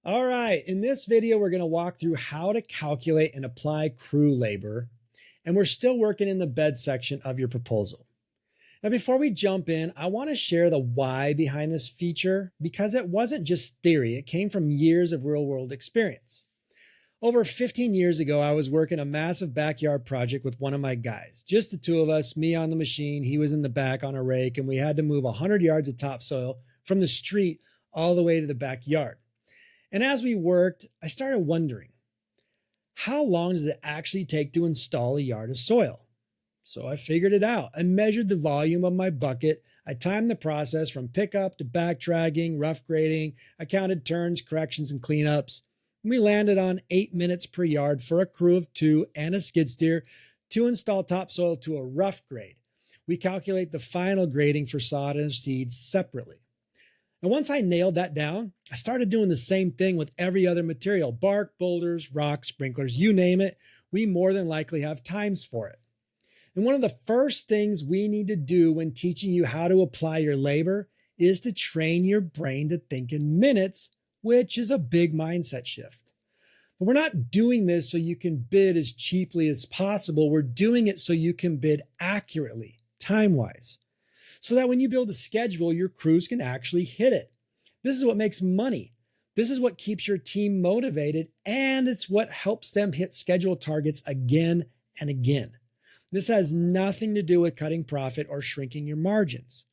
All right, in this video, we're going to walk through how to calculate and apply crew labor, and we're still working in the bed section of your proposal. Now, before we jump in, I want to share the why behind this feature because it wasn't just theory, it came from years of real world experience. Over 15 years ago, I was working a massive backyard project with one of my guys, just the two of us, me on the machine, he was in the back on a rake, and we had to move 100 yards of topsoil from the street all the way to the backyard. And as we worked, I started wondering, how long does it actually take to install a yard of soil? So I figured it out. I measured the volume of my bucket. I timed the process from pickup to backtracking, rough grading. I counted turns, corrections, and cleanups. We landed on 8 minutes per yard for a crew of 2 and a skid steer to install topsoil to a rough grade. We calculate the final grading for sod and seeds separately. And once I nailed that down, I started doing the same thing with every other material: bark, boulders, rocks, sprinklers, you name it. We more than likely have times for it. And one of the first things we need to do when teaching you how to apply your labor is to train your brain to think in minutes, which is a big mindset shift. But we're not doing this so you can bid as cheaply as possible. We're doing it so you can bid accurately, time-wise, so that when you build a schedule, your crews can actually hit it. This is what makes money. This is what keeps your team motivated, and it's what helps them hit schedule targets again and again. This has nothing to do with cutting profit or shrinking your margins.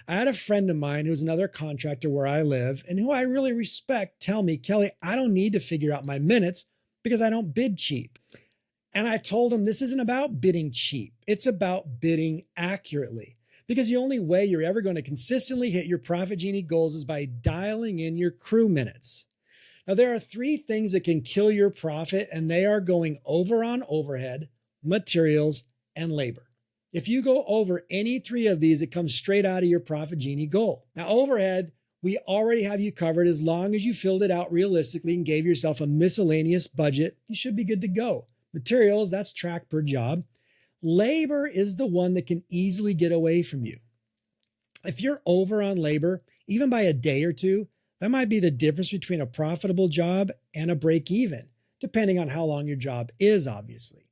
I had a friend of mine who's another contractor where I live and who I really respect tell me, "Kelly, I don't need to figure out my minutes because I don't bid cheap." And I told him this isn't about bidding cheap. It's about bidding accurately. Because the only way you're ever going to consistently hit your Profit Genie goals is by dialing in your crew minutes. Now, there are 3 things that can kill your profit, and they are going over on overhead, materials, and labor. If you go over any 3 of these, it comes straight out of your Profit Genie goal. Now, overhead, we already have you covered. As long as you filled it out realistically and gave yourself a miscellaneous budget, you should be good to go. Materials, that's tracked per job. Labor is the one that can easily get away from you. If you're over on labor, even by a day or 2, that might be the difference between a profitable job and a break even, depending on how long your job is, obviously.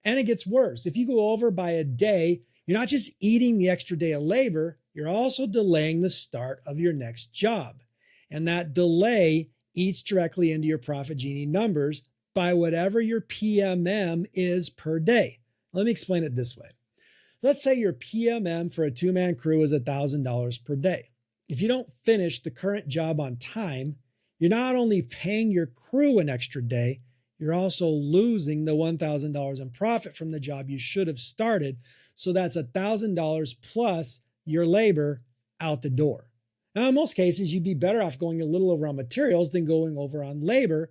And it gets worse. If you go over by a day, you're not just eating the extra day of labor, you're also delaying the start of your next job. And that delay eats directly into your Profit Genie numbers by whatever your PMM is per day. Let me explain it this way. Let's say your PMM for a 2-man crew is $1,000 per day. If you don't finish the current job on time, you're not only paying your crew an extra day, you're also losing the $1,000 in profit from the job you should have started. So that's $1,000 plus your labor out the door. Now, in most cases, you'd be better off going a little over on materials than going over on labor,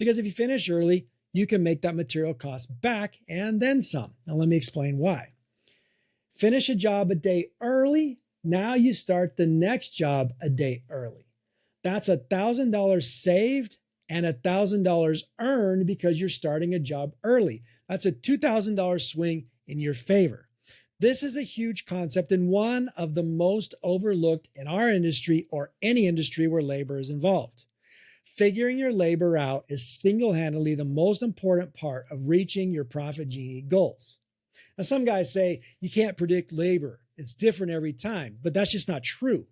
because if you finish early, you can make that material cost back and then some. Now, let me explain why. Finish a job a day early. Now you start the next job a day early. That's $1,000 saved and $1,000 earned because you're starting a job early. That's a $2,000 swing in your favor. This is a huge concept and one of the most overlooked in our industry or any industry where labor is involved. Figuring your labor out is single-handedly the most important part of reaching your Profit Genie goals. Now, some guys say you can't predict labor. It's different every time, but that's just not true.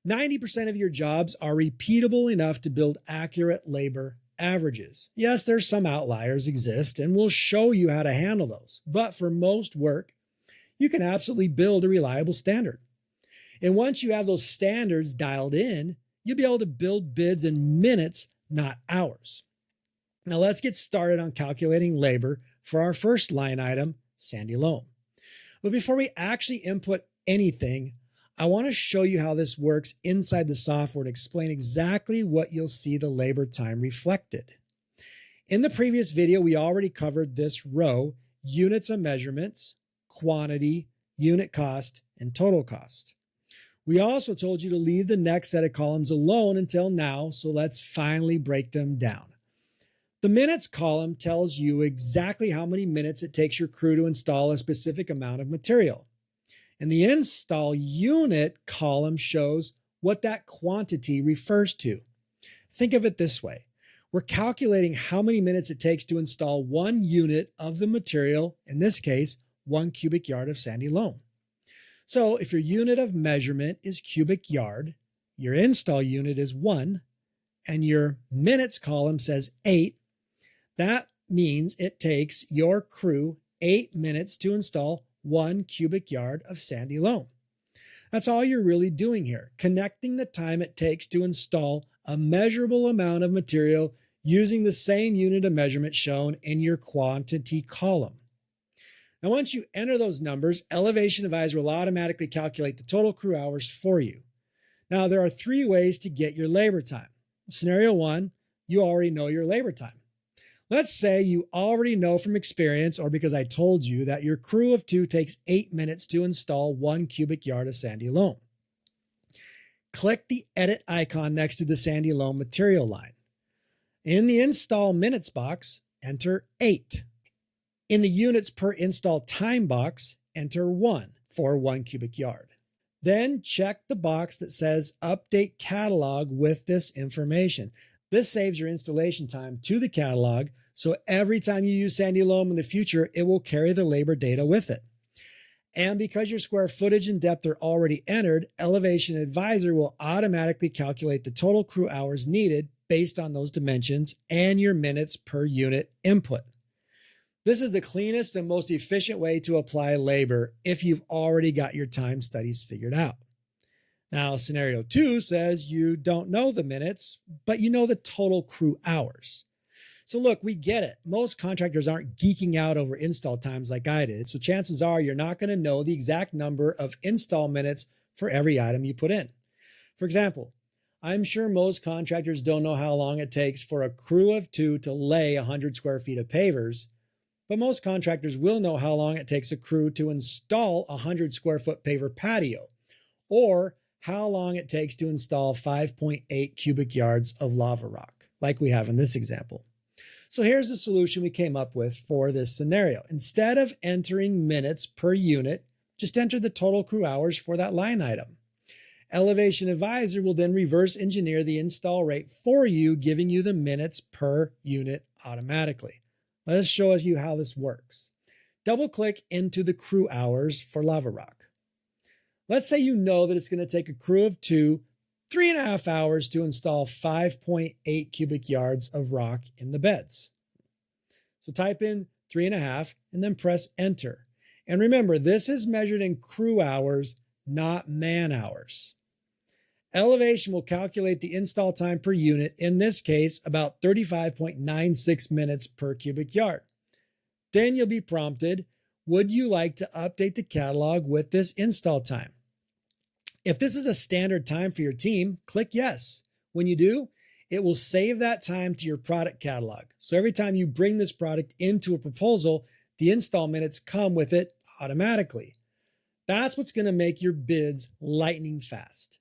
90% of your jobs are repeatable enough to build accurate labor averages. Yes, there's some outliers exist, and we'll show you how to handle those. But for most work, you can absolutely build a reliable standard. And once you have those standards dialed in, you'll be able to build bids in minutes, not hours. Now let's get started on calculating labor for our first line item, sandy loam. But before we actually input anything, I want to show you how this works inside the software to explain exactly what you'll see the labor time reflected. In the previous video, we already covered this row: units of measurements, quantity, unit cost, and total cost. We also told you to leave the next set of columns alone until now, so let's finally break them down. The minutes column tells you exactly how many minutes it takes your crew to install a specific amount of material. And the install unit column shows what that quantity refers to. Think of it this way. We're calculating how many minutes it takes to install 1 unit of the material, in this case, 1 cubic yard of sandy loam. So if your unit of measurement is cubic yard, your install unit is 1, and your minutes column says 8, that means it takes your crew 8 minutes to install 1 cubic yard of sandy loam. That's all you're really doing here, connecting the time it takes to install a measurable amount of material using the same unit of measurement shown in your quantity column. Now, once you enter those numbers, Elevation Advisor will automatically calculate the total crew hours for you. Now, there are 3 ways to get your labor time. Scenario 1, you already know your labor time. Let's say you already know from experience, or because I told you, that your crew of 2 takes 8 minutes to install 1 cubic yard of sandy loam. Click the edit icon next to the sandy loam material line. In the install minutes box, enter 8. In the units per install time box, enter 1 for 1 cubic yard. Then check the box that says update catalog with this information. This saves your installation time to the catalog, so every time you use sandy loam in the future, it will carry the labor data with it. And because your square footage and depth are already entered, Elevation Advisor will automatically calculate the total crew hours needed based on those dimensions and your minutes per unit input. This is the cleanest and most efficient way to apply labor if you've already got your time studies figured out. Now, scenario 2 says you don't know the minutes, but you know the total crew hours. So look, we get it. Most contractors aren't geeking out over install times like I did, so chances are you're not going to know the exact number of install minutes for every item you put in. For example, I'm sure most contractors don't know how long it takes for a crew of 2 to lay 100 square feet of pavers, but most contractors will know how long it takes a crew to install a 100 square foot paver patio, or how long it takes to install 5.8 cubic yards of lava rock, like we have in this example. So here's the solution we came up with for this scenario. Instead of entering minutes per unit, just enter the total crew hours for that line item. Elevation Advisor will then reverse engineer the install rate for you, giving you the minutes per unit automatically. Let's show you how this works. Double click into the crew hours for lava rock. Let's say you know that it's going to take a crew of 2, 3.5 hours to install 5.8 cubic yards of rock in the beds. So type in 3.5 and then press enter. And remember, this is measured in crew hours, not man hours. Elevation will calculate the install time per unit, in this case, about 35.96 minutes per cubic yard. Then you'll be prompted, would you like to update the catalog with this install time? If this is a standard time for your team, click yes. When you do, it will save that time to your product catalog. So every time you bring this product into a proposal, the install minutes come with it automatically. That's what's going to make your bids lightning fast.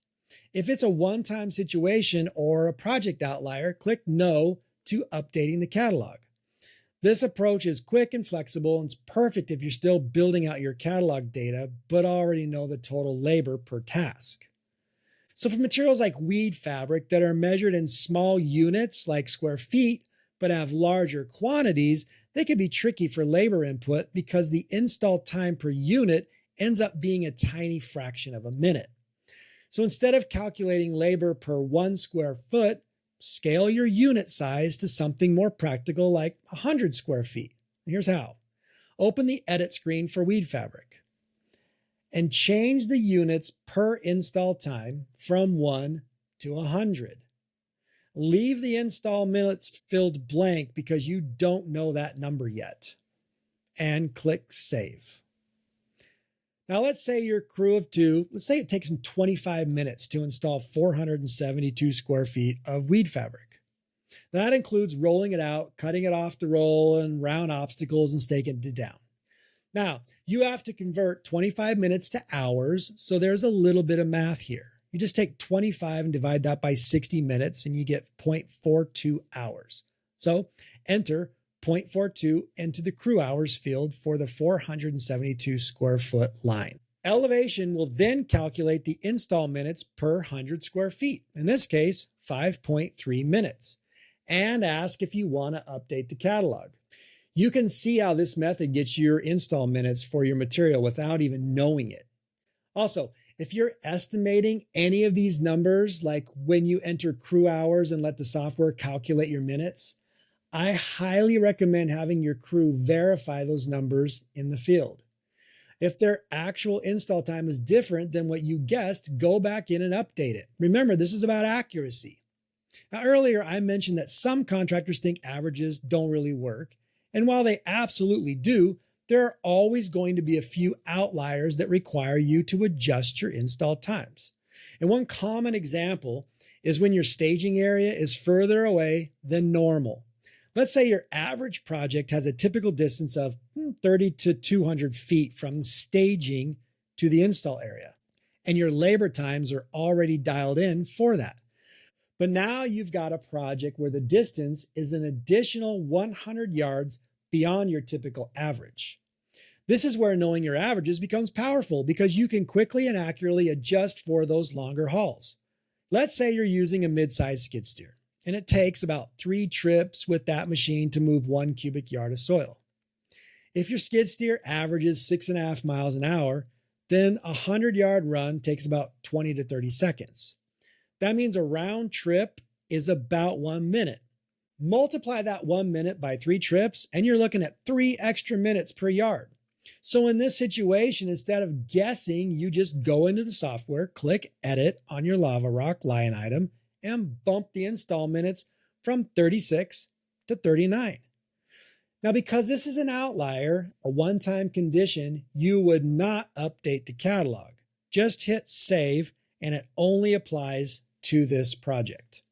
If it's a one-time situation or a project outlier, click no to updating the catalog. This approach is quick and flexible, and it's perfect if you're still building out your catalog data, but already know the total labor per task. So for materials like weed fabric that are measured in small units like square feet, but have larger quantities, they can be tricky for labor input because the install time per unit ends up being a tiny fraction of a minute. So instead of calculating labor per 1 square foot, scale your unit size to something more practical like 100 square feet. Here's how. Open the edit screen for weed fabric and change the units per install time from 1 to 100. Leave the install minutes filled blank because you don't know that number yet, and click save. Now let's say your crew of 2, let's say it takes them 25 minutes to install 472 square feet of weed fabric. That includes rolling it out, cutting it off the roll, and round obstacles and staking it down. Now, you have to convert 25 minutes to hours, so there's a little bit of math here. You just take 25 and divide that by 60 minutes, and you get 0.42 hours. So enter 0.42 into the crew hours field for the 472 square foot line. Elevation will then calculate the install minutes per 100 square feet. In this case, 5.3 minutes and ask if you want to update the catalog. You can see how this method gets your install minutes for your material without even knowing it. Also, if you're estimating any of these numbers, like when you enter crew hours and let the software calculate your minutes, I highly recommend having your crew verify those numbers in the field. If their actual install time is different than what you guessed, go back in and update it. Remember, this is about accuracy. Now, earlier I mentioned that some contractors think averages don't really work. And while they absolutely do, there are always going to be a few outliers that require you to adjust your install times. And one common example is when your staging area is further away than normal. Let's say your average project has a typical distance of 30 to 200 feet from the staging to the install area, and your labor times are already dialed in for that. But now you've got a project where the distance is an additional 100 yards beyond your typical average. This is where knowing your averages becomes powerful because you can quickly and accurately adjust for those longer hauls. Let's say you're using a mid-sized skid steer, and it takes about 3 trips with that machine to move 1 cubic yard of soil. If your skid steer averages 6.5 miles an hour, then a 100-yard run takes about 20 to 30 seconds. That means a round trip is about 1 minute. Multiply that 1 minute by 3 trips, and you're looking at 3 extra minutes per yard. So in this situation, instead of guessing, you just go into the software, click Edit on your lava rock line item, and bump the install minutes from 36 to 39. Now, because this is an outlier, a one-time condition, you would not update the catalog. Just hit Save, and it only applies to this project.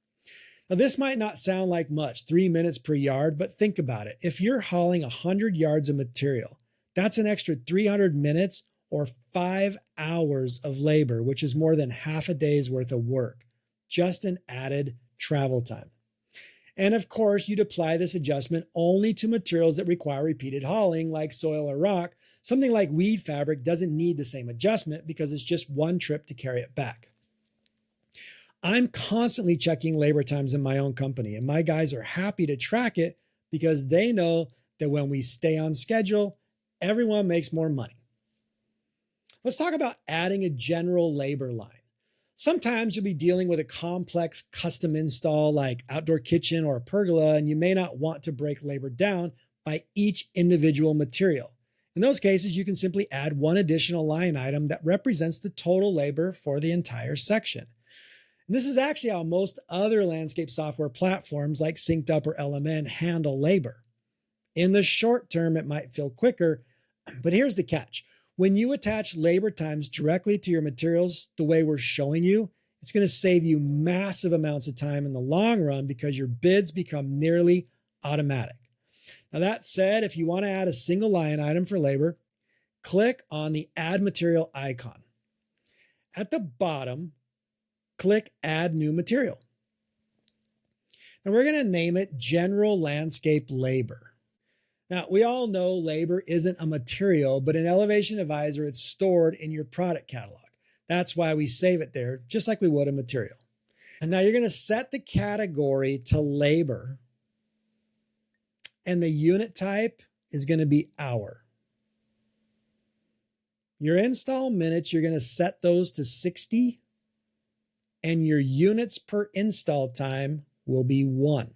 Now, this might not sound like much, 3 minutes per yard, but think about it. If you're hauling 100 yards of material, that's an extra 300 minutes or 5 hours of labor, which is more than half a day's worth of work, just an added travel time. And of course, you'd apply this adjustment only to materials that require repeated hauling, like soil or rock. Something like weed fabric doesn't need the same adjustment because it's just one trip to carry it back. I'm constantly checking labor times in my own company, and my guys are happy to track it because they know that when we stay on schedule, everyone makes more money. Let's talk about adding a general labor line. Sometimes you'll be dealing with a complex custom install like outdoor kitchen or a pergola, and you may not want to break labor down by each individual material. In those cases, you can simply add one additional line item that represents the total labor for the entire section. And this is actually how most other landscape software platforms like SyncedUp or LMN handle labor. In the short term, it might feel quicker, but here's the catch. When you attach labor times directly to your materials the way we're showing you, it's going to save you massive amounts of time in the long run because your bids become nearly automatic. Now, that said, if you want to add a single line item for labor, click on the Add Material icon. At the bottom, click Add New Material. Now, we're going to name it General Landscape Labor. Now, we all know labor isn't a material, but in Elevation Advisor, it's stored in your product catalog. That's why we save it there, just like we would a material. And now you're going to set the category to labor, and the unit type is going to be hour. Your install minutes, you're going to set those to 60, and your units per install time will be 1.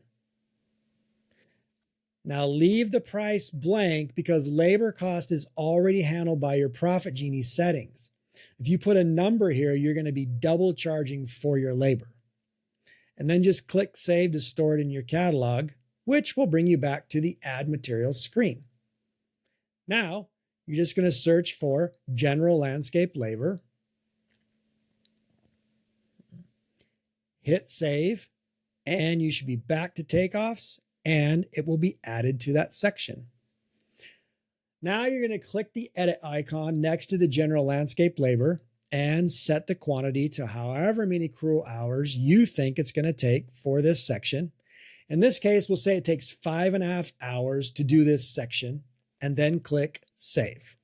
Now leave the price blank because labor cost is already handled by your Profit Genie settings. If you put a number here, you're going to be double charging for your labor. And then just click Save to store it in your catalog, which will bring you back to the Add Materials screen. Now, you're just going to search for General Landscape Labor, hit Save, and you should be back to takeoffs, and it will be added to that section. Now you're going to click the edit icon next to the general landscape labor and set the quantity to however many crew hours you think it's going to take for this section. In this case, we'll say it takes 5.5 hours to do this section, and then click Save.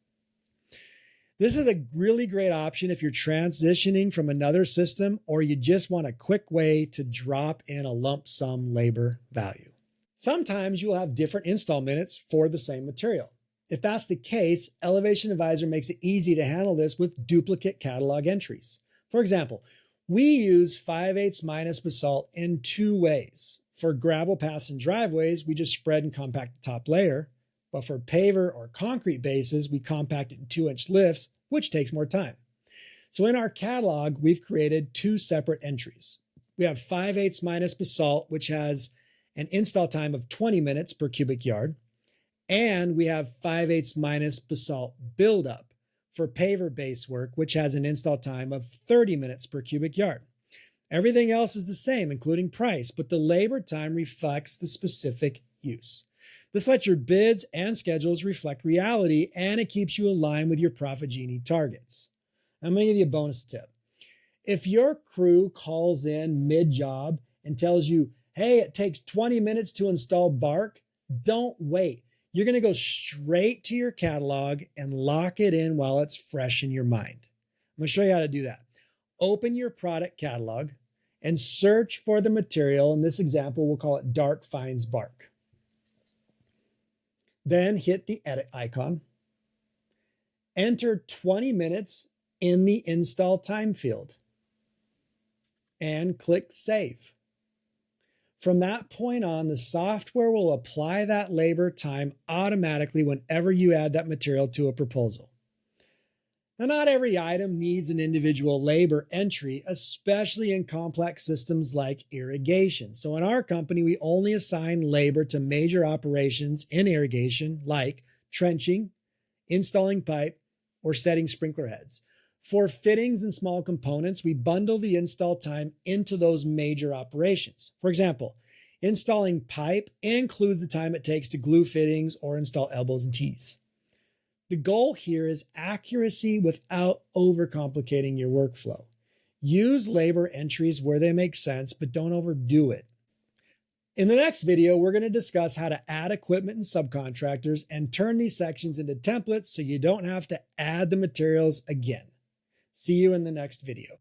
This is a really great option if you're transitioning from another system or you just want a quick way to drop in a lump sum labor value. Sometimes you'll have different install minutes for the same material. If that's the case, Elevation Advisor makes it easy to handle this with duplicate catalog entries. For example, we use 5/8 minus basalt in two ways. For gravel paths and driveways, we just spread and compact the top layer. But for paver or concrete bases, we compact it in 2-inch lifts, which takes more time. So in our catalog, we've created two separate entries. We have 5/8 minus basalt, which has an install time of 20 minutes per cubic yard. And we have 5/8 minus basalt buildup for paver base work, which has an install time of 30 minutes per cubic yard. Everything else is the same, including price, but the labor time reflects the specific use. This lets your bids and schedules reflect reality, and it keeps you aligned with your Profit Genie targets. I'm going to give you a bonus tip. If your crew calls in mid-job and tells you, hey, it takes 20 minutes to install bark, don't wait. You're going to go straight to your catalog and lock it in while it's fresh in your mind. I'm going to show you how to do that. Open your product catalog and search for the material. In this example, we'll call it dark fines bark. Then hit the edit icon. Enter 20 minutes in the install time field and click save. From that point on, the software will apply that labor time automatically whenever you add that material to a proposal. Now, not every item needs an individual labor entry, especially in complex systems like irrigation. So in our company, we only assign labor to major operations in irrigation like trenching, installing pipe, or setting sprinkler heads. For fittings and small components, we bundle the install time into those major operations. For example, installing pipe includes the time it takes to glue fittings or install elbows and T's. The goal here is accuracy without overcomplicating your workflow. Use labor entries where they make sense, but don't overdo it. In the next video, we're going to discuss how to add equipment and subcontractors and turn these sections into templates so you don't have to add the materials again. See you in the next video.